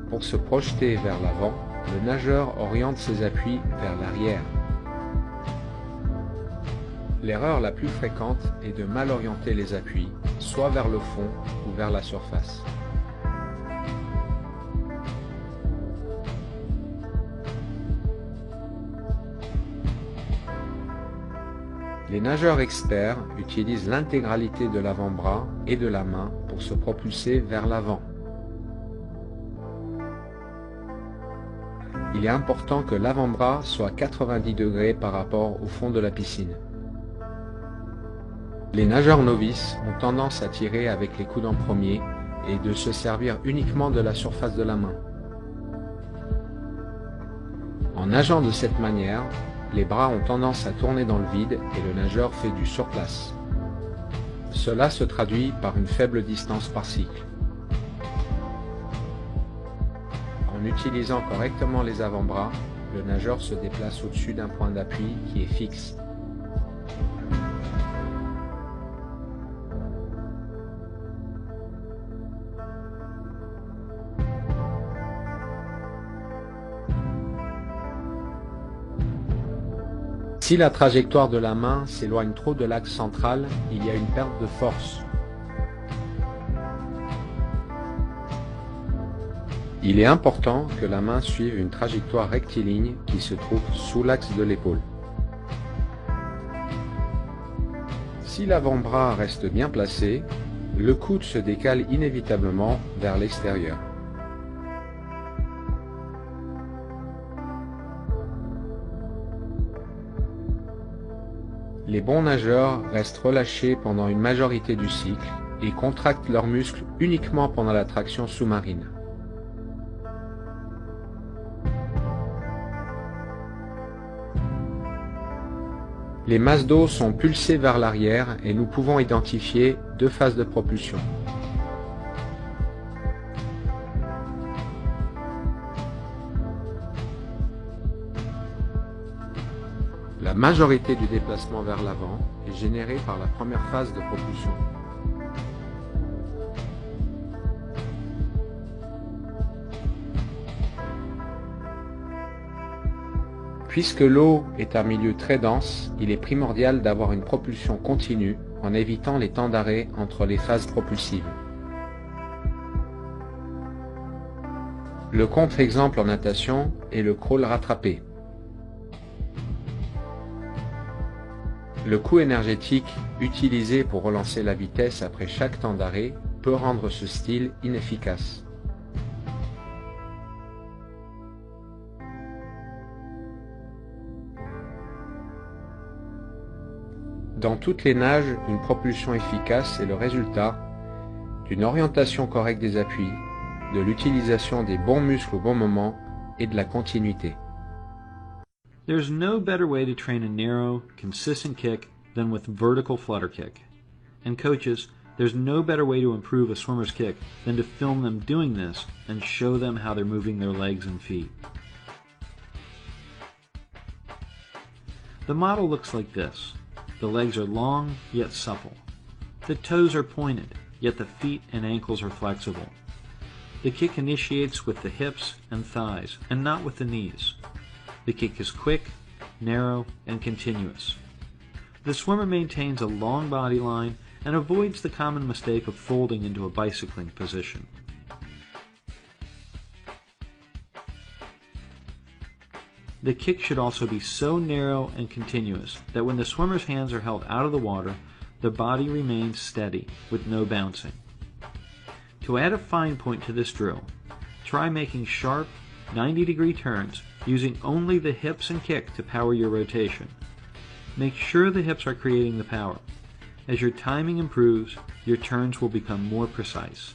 Pour se projeter vers l'avant, le nageur oriente ses appuis vers l'arrière. L'erreur la plus fréquente est de mal orienter les appuis, soit vers le fond ou vers la surface. Les nageurs experts utilisent l'intégralité de l'avant-bras et de la main pour se propulser vers l'avant. Il est important que l'avant-bras soit 90 degrés par rapport au fond de la piscine. Les nageurs novices ont tendance à tirer avec les coudes en premier et de se servir uniquement de la surface de la main. En nageant de cette manière, les bras ont tendance à tourner dans le vide et le nageur fait du surplace. Cela se traduit par une faible distance par cycle. En utilisant correctement les avant-bras, le nageur se déplace au-dessus d'un point d'appui qui est fixe. Si la trajectoire de la main s'éloigne trop de l'axe central, il y a une perte de force. Il est important que la main suive une trajectoire rectiligne qui se trouve sous l'axe de l'épaule. Si l'avant-bras reste bien placé, le coude se décale inévitablement vers l'extérieur. Les bons nageurs restent relâchés pendant une majorité du cycle et contractent leurs muscles uniquement pendant la traction sous-marine. Les masses d'eau sont pulsées vers l'arrière et nous pouvons identifier deux phases de propulsion. La majorité du déplacement vers l'avant est générée par la première phase de propulsion. Puisque l'eau est un milieu très dense, il est primordial d'avoir une propulsion continue en évitant les temps d'arrêt entre les phases propulsives. Le contre-exemple en natation est le crawl rattrapé. Le coût énergétique utilisé pour relancer la vitesse après chaque temps d'arrêt peut rendre ce style inefficace. Dans toutes les nages, une propulsion efficace est le résultat d'une orientation correcte des appuis, de l'utilisation des bons muscles au bon moment et de la continuité. There's no better way to train a narrow, consistent kick than with vertical flutter kick. And coaches, there's no better way to improve a swimmer's kick than to film them doing this and show them how they're moving their legs and feet. The model looks like this. The legs are long, yet supple. The toes are pointed, yet the feet and ankles are flexible. The kick initiates with the hips and thighs, and not with the knees. The kick is quick, narrow, and continuous. The swimmer maintains a long body line and avoids the common mistake of folding into a bicycling position. The kick should also be so narrow and continuous that when the swimmer's hands are held out of the water, the body remains steady with no bouncing. To add a fine point to this drill, try making sharp 90-degree turns using only the hips and kick to power your rotation. Make sure the hips are creating the power. As your timing improves, your turns will become more precise.